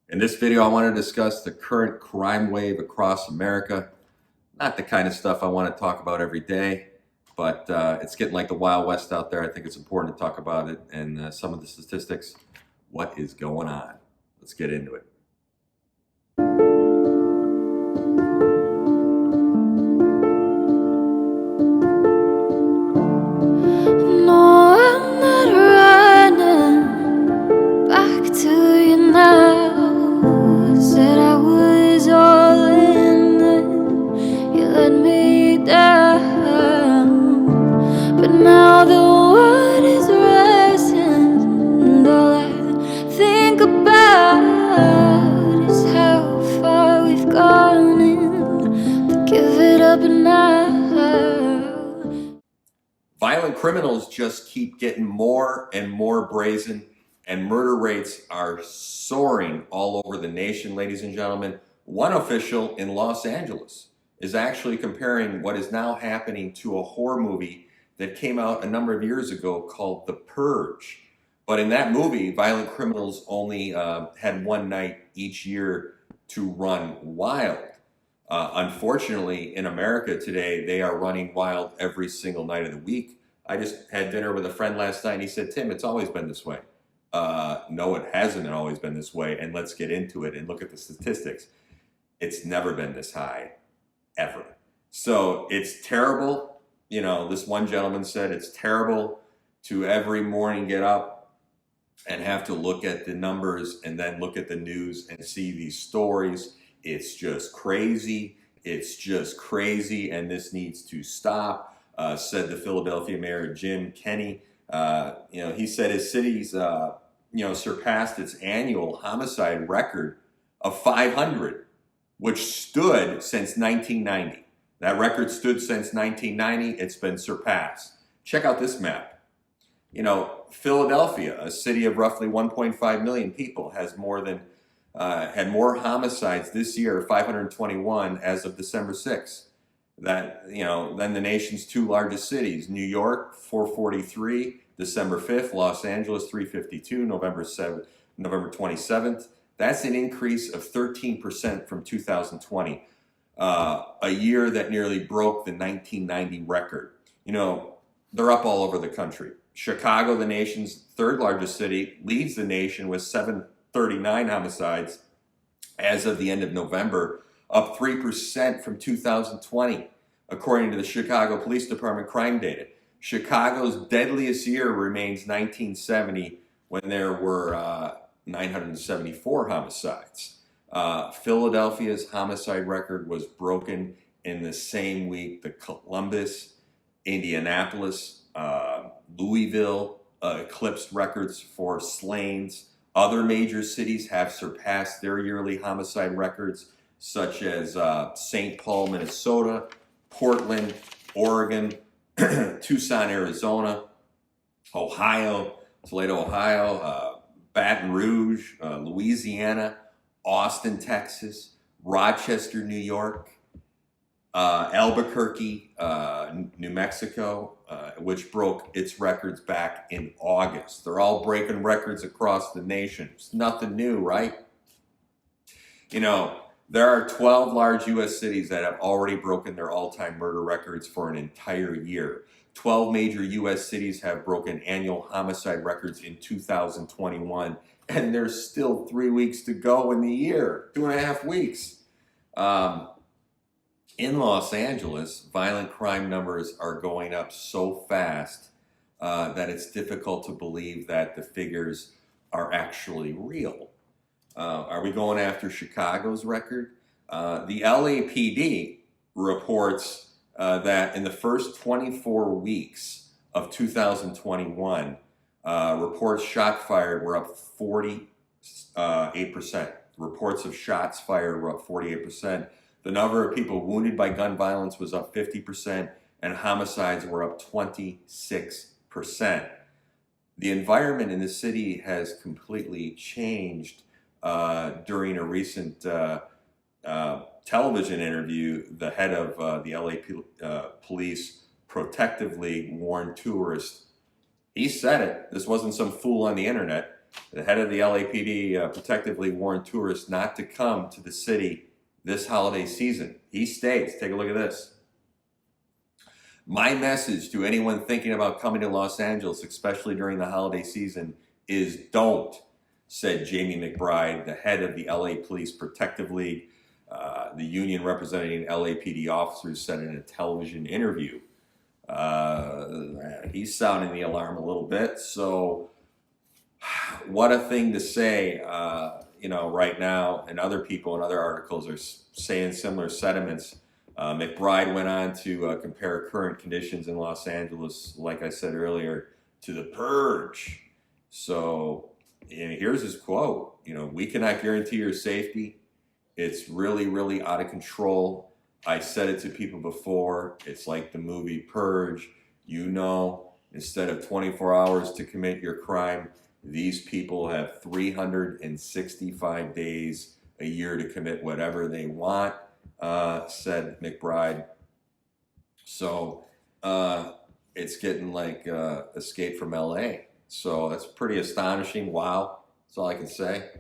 In this video, I want to discuss the current crime wave across America. Not the kind of stuff I want to talk about every day, but it's getting like the Wild West out there. I think it's important to talk about it and some of the statistics. What is going on? Let's get into it. No, I'm not running back to you now. Said I was all in, then you let me down. But now the world is rising, and all I think about is how far we've gone, and to give it up now. Violent criminals just keep getting more and more brazen, and murder rates are soaring all over the nation, ladies and gentlemen. One official in Los Angeles is actually comparing what is now happening to a horror movie that came out a number of years ago called The Purge. But in that movie, violent criminals only had one night each year to run wild. Unfortunately, in America today, they are running wild every single night of the week. I just had dinner with a friend last night, and he said, Tim, it's always been this way. No, it hasn't always been this way, and let's get into it and look at the statistics. It's never been this high, ever. So it's terrible. You know, this one gentleman said it's terrible to every morning get up and have to look at the numbers and then look at the news and see these stories. It's just crazy. It's just crazy, and this needs to stop, said the Philadelphia mayor, Jim Kenney. He said his city's, surpassed its annual homicide record of 500, which stood since 1990. That record stood since 1990. It's been surpassed. Check out this map. You know, Philadelphia, a city of roughly 1.5 million people, has had more homicides this year, 521 as of December 6th, than the nation's two largest cities. New York, 443, December 5th, Los Angeles, 352, November 27th. That's an increase of 13% from 2020, a year that nearly broke the 1990 record. You know, they're up all over the country. Chicago, the nation's third largest city, leads the nation with 739 homicides as of the end of November, up 3% from 2020, according to the Chicago Police Department crime data. Chicago's deadliest year remains 1970, when there were 974 homicides. Philadelphia's homicide record was broken in the same week. The Columbus, Indianapolis, Louisville eclipsed records for slayings. Other major cities have surpassed their yearly homicide records, such as St. Paul, Minnesota, Portland, Oregon, Tucson, Arizona, Ohio, Toledo, Ohio, Baton Rouge, Louisiana, Austin, Texas, Rochester, New York, Albuquerque, New Mexico, which broke its records back in August. They're all breaking records across the nation. It's nothing new, right? You know, there are 12 large U.S. cities that have already broken their all-time murder records for an entire year. 12 major U.S. cities have broken annual homicide records in 2021, and there's still 3 weeks to go in the year, 2.5 weeks. In Los Angeles, violent crime numbers are going up so fast that it's difficult to believe that the figures are actually real. Are we going after Chicago's record? The LAPD reports that in the first 24 weeks of 2021, reports shot fired were up 48%. Reports of shots fired were up 48%. The number of people wounded by gun violence was up 50%, and homicides were up 26%. The environment in the city has completely changed. During a recent television interview, the head of the LA police protectively warned tourists. He said it. This wasn't some fool on the internet. the head of the LAPD protectively warned tourists not to come to the city this holiday season. He states, take a look at this. My message to anyone thinking about coming to Los Angeles, especially during the holiday season, is don't, said Jamie McBride, the head of the LA Police Protective League. The union representing LAPD officers said in a television interview. He's sounding the alarm a little bit. So what a thing to say, right now, and other people in other articles are saying similar sentiments. McBride went on to compare current conditions in Los Angeles, like I said earlier, to the purge. So here's his quote, we cannot guarantee your safety. It's really, really out of control. I said it to people before. It's like the movie Purge. Instead of 24 hours to commit your crime, these people have 365 days a year to commit whatever they want, said McBride. So it's getting like Escape from LA. So that's pretty astonishing. Wow. That's all I can say.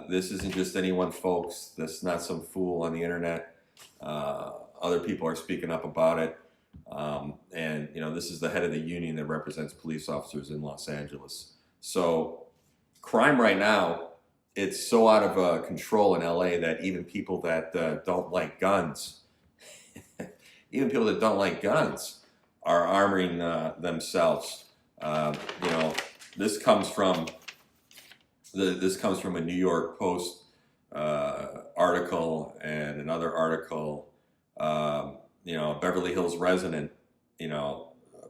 This isn't just anyone, folks. This is not some fool on the internet. Other people are speaking up about it. And this is the head of the union that represents police officers in Los Angeles. So crime right now, it's so out of control in LA that even people that don't like guns, are arming themselves. This comes from a New York Post article and another article. Beverly Hills resident,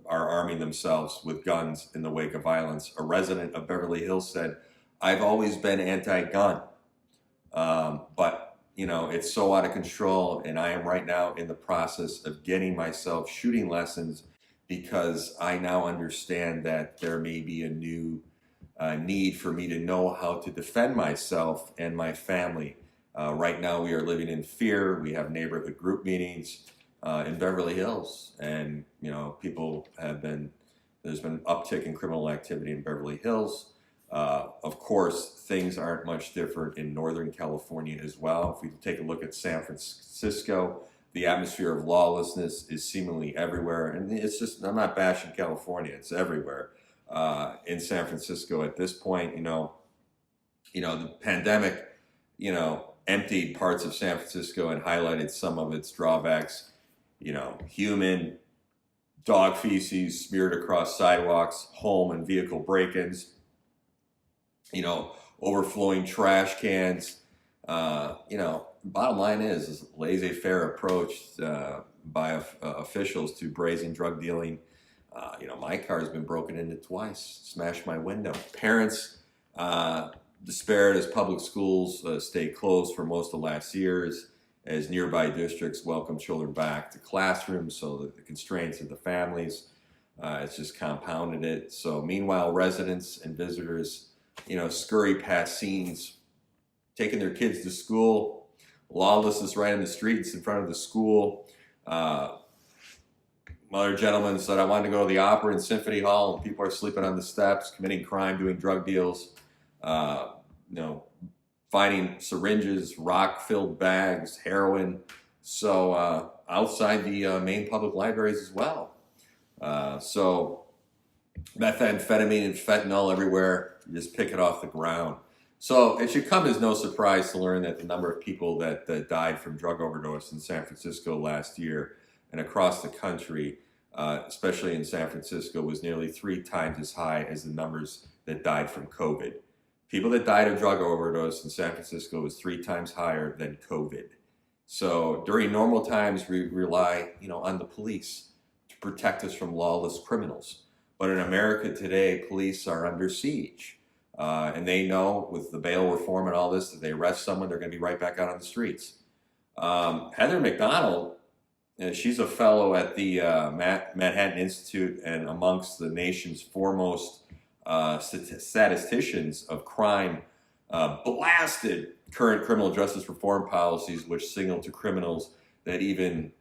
are arming themselves with guns in the wake of violence. A resident of Beverly Hills said, "I've always been anti-gun, but it's so out of control, and I am right now in the process of getting myself shooting lessons because I now understand that there may be a new need for me to know how to defend myself and my family. Right now we are living in fear. We have neighborhood group meetings in Beverly Hills, and there's been uptick in criminal activity in Beverly Hills. Of course, things aren't much different in Northern California as well. If we take a look at San Francisco, the atmosphere of lawlessness is seemingly everywhere. And it's just, I'm not bashing California, it's everywhere. In San Francisco at this point, the pandemic, emptied parts of San Francisco and highlighted some of its drawbacks. Human, dog feces smeared across sidewalks, home and vehicle break-ins, overflowing trash cans. Bottom line is laissez-faire approach by officials to brazen drug dealing. My car's been broken into twice, smashed my window. Parents despaired as public schools stayed closed for most of last year's, as nearby districts welcome children back to classrooms, so that the constraints of the families, it's just compounded it. So meanwhile, residents and visitors, scurry past scenes, taking their kids to school. Lawlessness right in the streets in front of the school. Another gentleman said, I wanted to go to the Opera and Symphony Hall, and people are sleeping on the steps, committing crime, doing drug deals, finding syringes, rock-filled bags, heroin. So outside the main public libraries as well. So methamphetamine and fentanyl everywhere. You just pick it off the ground. So it should come as no surprise to learn that the number of people that died from drug overdose in San Francisco last year and across the country, especially in San Francisco, was nearly 3 times as high as the numbers that died from COVID. People that died of drug overdose in San Francisco was 3 times higher than COVID. So during normal times, we rely, on the police to protect us from lawless criminals. But in America today, police are under siege. And they know with the bail reform and all this, that they arrest someone, they're going to be right back out on the streets. Heather McDonald, she's a fellow at the Manhattan Institute and amongst the nation's foremost statisticians of crime, blasted current criminal justice reform policies, which signal to criminals that even,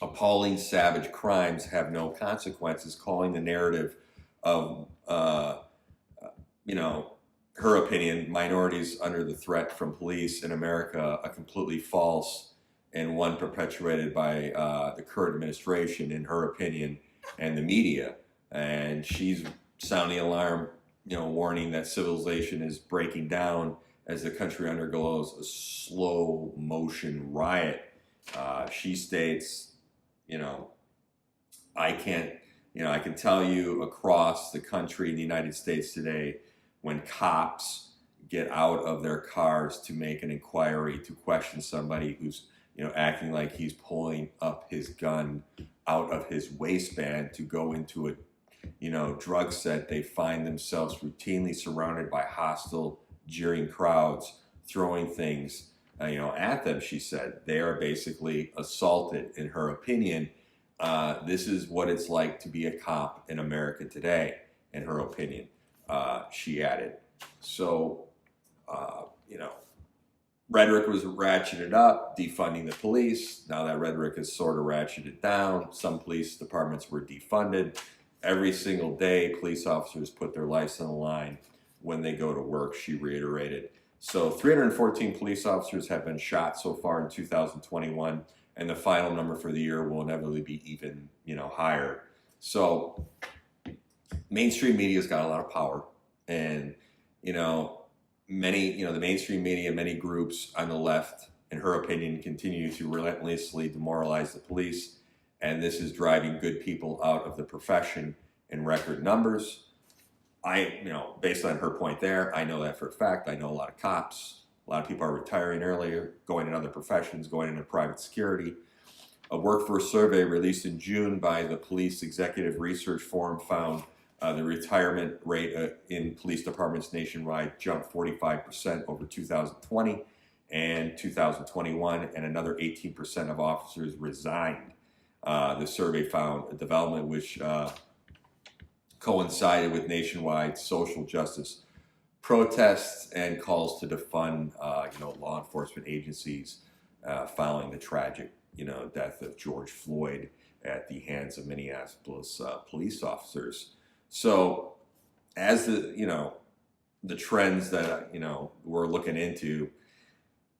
appalling savage crimes have no consequences, calling the narrative of her opinion, minorities under the threat from police in America, a completely false and one perpetuated by the current administration, in her opinion, and the media. And she's sounding alarm, warning that civilization is breaking down as the country undergoes a slow motion riot. She states, I can't, I can tell you across the country in the United States today, when cops get out of their cars to make an inquiry, to question somebody who's, acting like he's pulling up his gun out of his waistband to go into a, drug set, they find themselves routinely surrounded by hostile, jeering crowds, throwing things, at them. She said they are basically assaulted. In her opinion, this is what it's like to be a cop in America today, in her opinion. She added. So, rhetoric was ratcheted up, defunding the police. Now that rhetoric is sort of ratcheted down. Some police departments were defunded. Every single day, police officers put their lives on the line when they go to work, she reiterated. So 314 police officers have been shot so far in 2021, and the final number for the year will inevitably be even, higher. So mainstream media's got a lot of power, and, the mainstream media, many groups on the left, in her opinion, continue to relentlessly demoralize the police, and this is driving good people out of the profession in record numbers. Based on her point there, I know that for a fact. I know a lot of cops. A lot of people are retiring earlier, going in other professions, going into private security. A workforce survey released in June by the Police Executive Research Forum found the retirement rate in police departments nationwide jumped 45% over 2020 and 2021, and another 18% of officers resigned. The survey found a development which coincided with nationwide social justice protests and calls to defund, law enforcement agencies following the tragic, death of George Floyd at the hands of Minneapolis police officers. So, as the trends that we're looking into,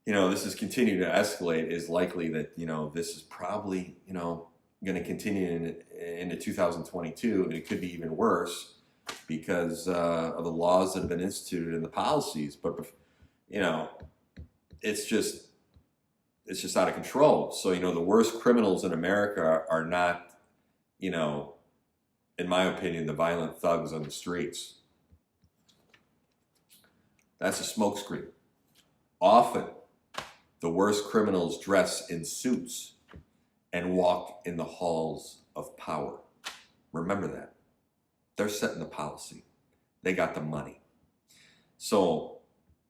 this is continuing to escalate. Is likely that this is probably going to continue into 2022, and it could be even worse because of the laws that have been instituted and the policies. But it's just out of control. So the worst criminals in America are not, in my opinion, the violent thugs on the streets. That's a smokescreen. Often, the worst criminals dress in suits and walk in the halls of power. Remember that. They're setting the policy. They got the money. So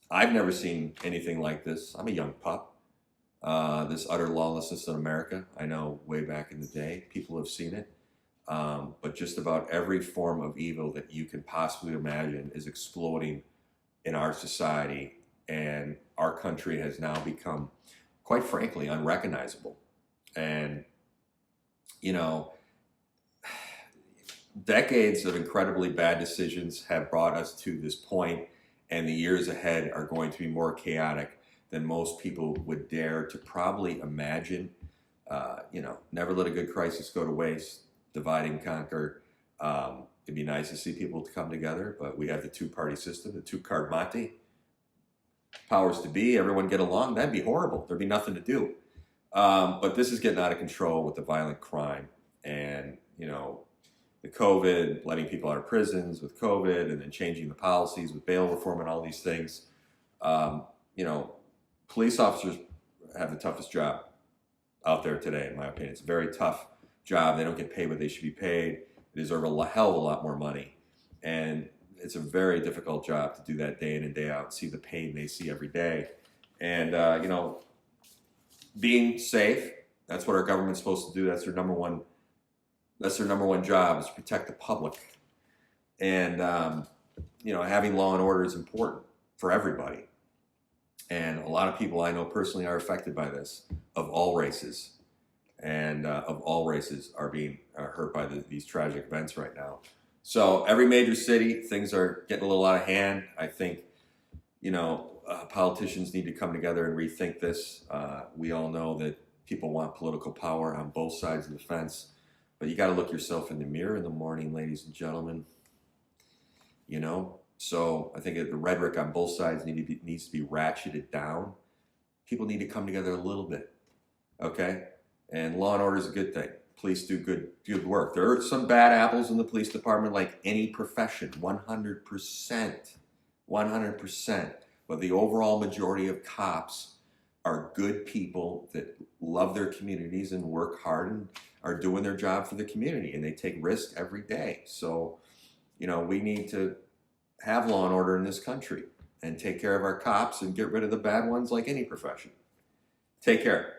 I've never seen anything like this. I'm a young pup. This utter lawlessness in America, I know way back in the day, people have seen it. But just about every form of evil that you can possibly imagine is exploding in our society, and our country has now become, quite frankly, unrecognizable. And, decades of incredibly bad decisions have brought us to this point, and the years ahead are going to be more chaotic than most people would dare to probably imagine. Never let a good crisis go to waste. Divide and conquer. It'd be nice to see people to come together, but we have the two-party system, the two-card Monte. Powers to be, everyone get along. That'd be horrible. There'd be nothing to do. But this is getting out of control with the violent crime and, the COVID, letting people out of prisons with COVID, and then changing the policies with bail reform and all these things. Police officers have the toughest job out there today, in my opinion. It's a very tough job. They don't get paid what they should be paid. They deserve a hell of a lot more money. And it's a very difficult job to do that day in and day out and see the pain they see every day. And, being safe, that's what our government's supposed to do. That's their number one job, is to protect the public. And, having law and order is important for everybody. And a lot of people I know personally are affected by this, of all races. And of all races are being hurt by these tragic events right now. So every major city, things are getting a little out of hand. I think, politicians need to come together and rethink this. We all know that people want political power on both sides of the fence, but you got to look yourself in the mirror in the morning, ladies and gentlemen. So I think the rhetoric on both sides needs to be ratcheted down. People need to come together a little bit, okay? And law and order is a good thing. Police do good work. There are some bad apples in the police department, like any profession, 100%, 100%. But the overall majority of cops are good people that love their communities and work hard and are doing their job for the community, and they take risks every day. So, we need to have law and order in this country and take care of our cops and get rid of the bad ones like any profession. Take care.